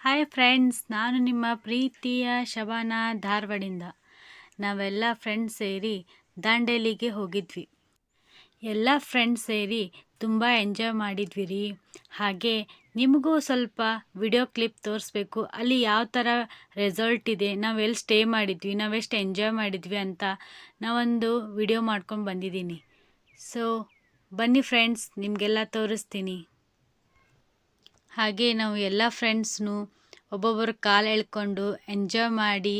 Hi friends, ನಾನು ನಿಮ್ಮ ಪ್ರೀತಿಯ ಶಬಾನಾ ಧಾರವಾಡಿಂದ. ನಾವೆಲ್ಲ ಫ್ರೆಂಡ್ಸ್ ಸೇರಿ ದಾಂಡೇಲಿಗೆ ಹೋಗಿದ್ವಿ. ಎಲ್ಲ ಫ್ರೆಂಡ್ಸ್ ಸೇರಿ ತುಂಬ ಎಂಜಾಯ್ ಮಾಡಿದ್ವಿ ರೀ. ಹಾಗೆ ನಿಮಗೂ ಸ್ವಲ್ಪ ವಿಡಿಯೋ ಕ್ಲಿಪ್ ತೋರಿಸ್ಬೇಕು, ಅಲ್ಲಿ ಯಾವ ಥರ ರೆಸಾರ್ಟ್ ಇದೆ, ನಾವು ಎಲ್ಲಿ ಸ್ಟೇ ಮಾಡಿದ್ವಿ, ನಾವೆಷ್ಟು ಎಂಜಾಯ್ ಮಾಡಿದ್ವಿ ಅಂತ ನಾವೊಂದು ವಿಡಿಯೋ ಮಾಡ್ಕೊಂಡು ಬಂದಿದ್ದೀನಿ. ಸೊ ಬನ್ನಿ ಫ್ರೆಂಡ್ಸ್, ನಿಮಗೆಲ್ಲ ತೋರಿಸ್ತೀನಿ. ಹಾಗೆ ನಾವು ಎಲ್ಲ ಫ್ರೆಂಡ್ಸ್ನು ಒಬ್ಬೊಬ್ಬರು ಕಾಲು ಎಳ್ಕೊಂಡು ಎಂಜಾಯ್ ಮಾಡಿ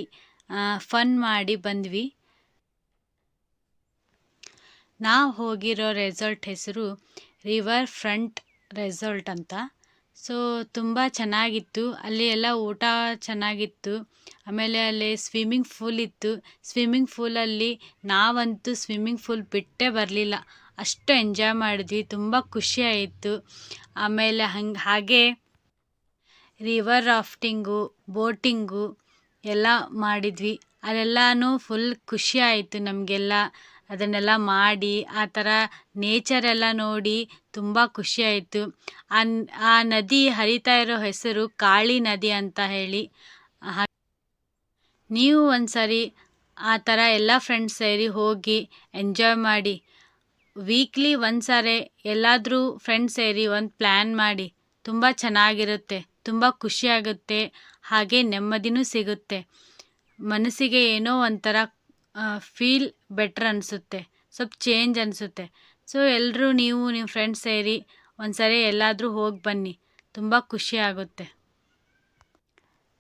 ಫನ್ ಮಾಡಿ ಬಂದ್ವಿ. ನಾವು ಹೋಗಿರೋ ರೆಸಾರ್ಟ್ ಹೆಸರು ರಿವರ್ ಫ್ರಂಟ್ ರೆಸಾರ್ಟ್ ಅಂತ. ಸೊ ತುಂಬ ಚೆನ್ನಾಗಿತ್ತು, ಅಲ್ಲಿ ಎಲ್ಲ ಊಟ ಚೆನ್ನಾಗಿತ್ತು. ಆಮೇಲೆ ಅಲ್ಲಿ ಸ್ವಿಮ್ಮಿಂಗ್ ಫೂಲ್ ಇತ್ತು. ಸ್ವಿಮ್ಮಿಂಗ್ ಫೂಲಲ್ಲಿ ನಾವಂತೂ ಸ್ವಿಮ್ಮಿಂಗ್ ಫೂಲ್ ಬಿಟ್ಟೇ ಬರಲಿಲ್ಲ, ಅಷ್ಟು ಎಂಜಾಯ್ ಮಾಡಿದ್ವಿ, ತುಂಬ ಖುಷಿ ಆಯಿತು. ಆಮೇಲೆ ಹಾಗೆ ರಿವರ್ ರಾಫ್ಟಿಂಗು, ಬೋಟಿಂಗು ಎಲ್ಲ ಮಾಡಿದ್ವಿ. ಅಲ್ಲೆಲ್ಲನೂ ಫುಲ್ ಖುಷಿ ಆಯಿತು ನಮಗೆಲ್ಲ. ಅದನ್ನೆಲ್ಲ ಮಾಡಿ ಆ ಥರ ನೇಚರೆಲ್ಲ ನೋಡಿ ತುಂಬ ಖುಷಿ ಆಯಿತು. ಆ ನದಿ ಹರಿತಾ ಇರೋ ಹೆಸರು ಕಾಳಿ ನದಿ ಅಂತ ಹೇಳಿ. ನೀವು ಒಂದ್ಸರಿ ಆ ಥರ ಎಲ್ಲ ಫ್ರೆಂಡ್ಸ್ ಸೇರಿ ಹೋಗಿ ಎಂಜಾಯ್ ಮಾಡಿ. ವೀಕ್ಲಿ ಒಂದ್ಸರಿ ಎಲ್ಲಾದರೂ ಫ್ರೆಂಡ್ಸ್ ಸೇರಿ ಒಂದು ಪ್ಲ್ಯಾನ್ ಮಾಡಿ, ತುಂಬ ಚೆನ್ನಾಗಿರುತ್ತೆ, ತುಂಬ ಖುಷಿಯಾಗುತ್ತೆ, ಹಾಗೆ ನೆಮ್ಮದಿನೂ ಸಿಗುತ್ತೆ. ಮನಸ್ಸಿಗೆ ಏನೋ ಒಂಥರ ಫೀಲ್ ಬೆಟ್ರ್ ಅನಿಸುತ್ತೆ, ಸ್ವಲ್ಪ ಚೇಂಜ್ ಅನಿಸುತ್ತೆ. ಸೊ ಎಲ್ಲರೂ ನೀವು ನಿಮ್ಮ ಫ್ರೆಂಡ್ಸ್ ಸೇರಿ ಒಂದ್ಸರಿ ಎಲ್ಲಾದರೂ ಹೋಗಿ ಬನ್ನಿ, ತುಂಬ ಖುಷಿಯಾಗುತ್ತೆ.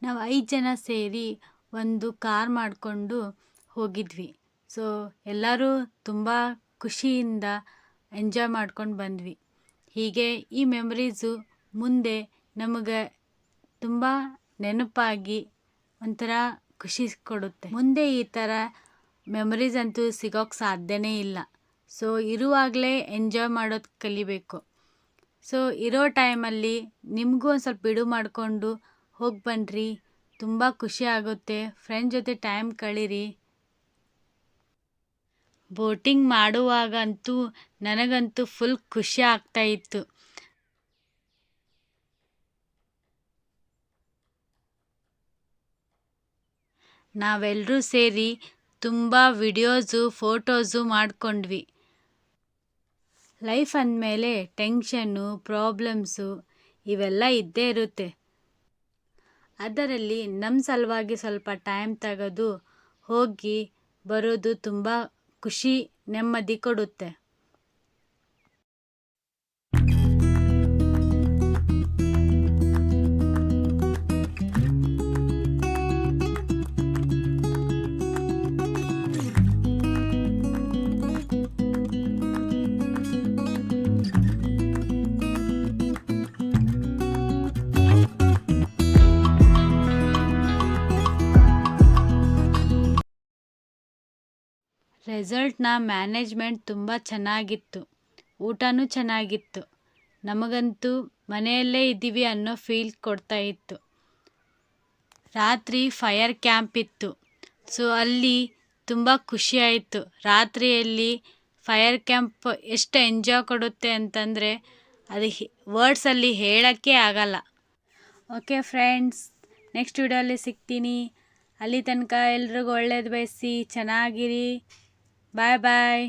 ನಾವು 5 ಜನ ಸೇರಿ ಒಂದು ಕಾರ್ ಮಾಡಿಕೊಂಡು ಹೋಗಿದ್ವಿ. ಸೊ ಎಲ್ಲರೂ ತುಂಬ ಖುಷಿಯಿಂದ ಎಂಜಾಯ್ ಮಾಡ್ಕೊಂಡು ಬಂದ್ವಿ. ಹೀಗೆ ಈ ಮೆಮರೀಸು ಮುಂದೆ ನಮಗೆ ತುಂಬ ನೆನಪಾಗಿ ಒಂಥರ ಖುಷಿ ಕೊಡುತ್ತೆ. ಮುಂದೆ ಈ ಥರ ಮೆಮರೀಸ್ ಅಂತೂ ಸಿಗೋಕ್ಕೆ ಸಾಧ್ಯನೇ ಇಲ್ಲ. ಸೊ ಇರುವಾಗಲೇ ಎಂಜಾಯ್ ಮಾಡೋದು ಕಲಿಬೇಕು. ಸೊ ಇರೋ ಟೈಮಲ್ಲಿ ನಿಮಗೂ ಒಂದು ಸ್ವಲ್ಪ ಬಿಡು ಮಾಡಿಕೊಂಡು ಹೋಗಿ ಬನ್ನಿರಿ, ತುಂಬ ಖುಷಿ ಆಗುತ್ತೆ. ಫ್ರೆಂಡ್ ಜೊತೆ ಟೈಮ್ ಕಳೀರಿ. ಬೋಟಿಂಗ್ ಮಾಡುವಾಗಂತೂ ನನಗಂತೂ ಫುಲ್ ಖುಷಿ ಆಗ್ತಾಯಿತ್ತು. ನಾವೆಲ್ಲರೂ ಸೇರಿ ತುಂಬ ವಿಡಿಯೋಸು ಫೋಟೋಸು ಮಾಡಿಕೊಂಡ್ವಿ. ಲೈಫ್ ಅಂದಮೇಲೆ ಟೆನ್ಷನ್ನು, ಪ್ರಾಬ್ಲಮ್ಸು ಇವೆಲ್ಲ ಇದ್ದೇ ಇರುತ್ತೆ. ಅದರಲ್ಲಿ ನಮ್ಮ ಸಲುವಾಗಿ ಸ್ವಲ್ಪ ಟೈಮ್ ತೆಗೆದು ಹೋಗಿ ಬರೋದು ತುಂಬ ಖುಷಿ, ನೆಮ್ಮದಿ ಕೊಡುತ್ತೆ. ರೆಸಾರ್ಟ್ನ ಮ್ಯಾನೇಜ್ಮೆಂಟ್ ತುಂಬ ಚೆನ್ನಾಗಿತ್ತು, ಊಟನೂ ಚೆನ್ನಾಗಿತ್ತು. ನಮಗಂತೂ ಮನೆಯಲ್ಲೇ ಇದ್ದೀವಿ ಅನ್ನೋ ಫೀಲ್ ಕೊಡ್ತಾ ಇತ್ತು. ರಾತ್ರಿ ಫೈರ್ ಕ್ಯಾಂಪ್ ಇತ್ತು. ಸೊ ಅಲ್ಲಿ ತುಂಬ ಖುಷಿಯಾಯಿತು. ರಾತ್ರಿಯಲ್ಲಿ ಫೈರ್ ಕ್ಯಾಂಪ್ ಎಷ್ಟು ಎಂಜಾಯ್ ಕೊಡುತ್ತೆ ಅಂತಂದರೆ ಅದು ವರ್ಡ್ಸಲ್ಲಿ ಹೇಳೋಕ್ಕೆ ಆಗಲ್ಲ. ಓಕೆ ಫ್ರೆಂಡ್ಸ್, ನೆಕ್ಸ್ಟ್ ವಿಡಿಯೋಲ್ಲಿ ಸಿಗ್ತೀನಿ. ಅಲ್ಲಿ ತನಕ ಎಲ್ರಿಗೂ ಒಳ್ಳೇದು ಬಯಸಿ ಚೆನ್ನಾಗಿರಿ. ಬಾಯ್ ಬಾಯ್.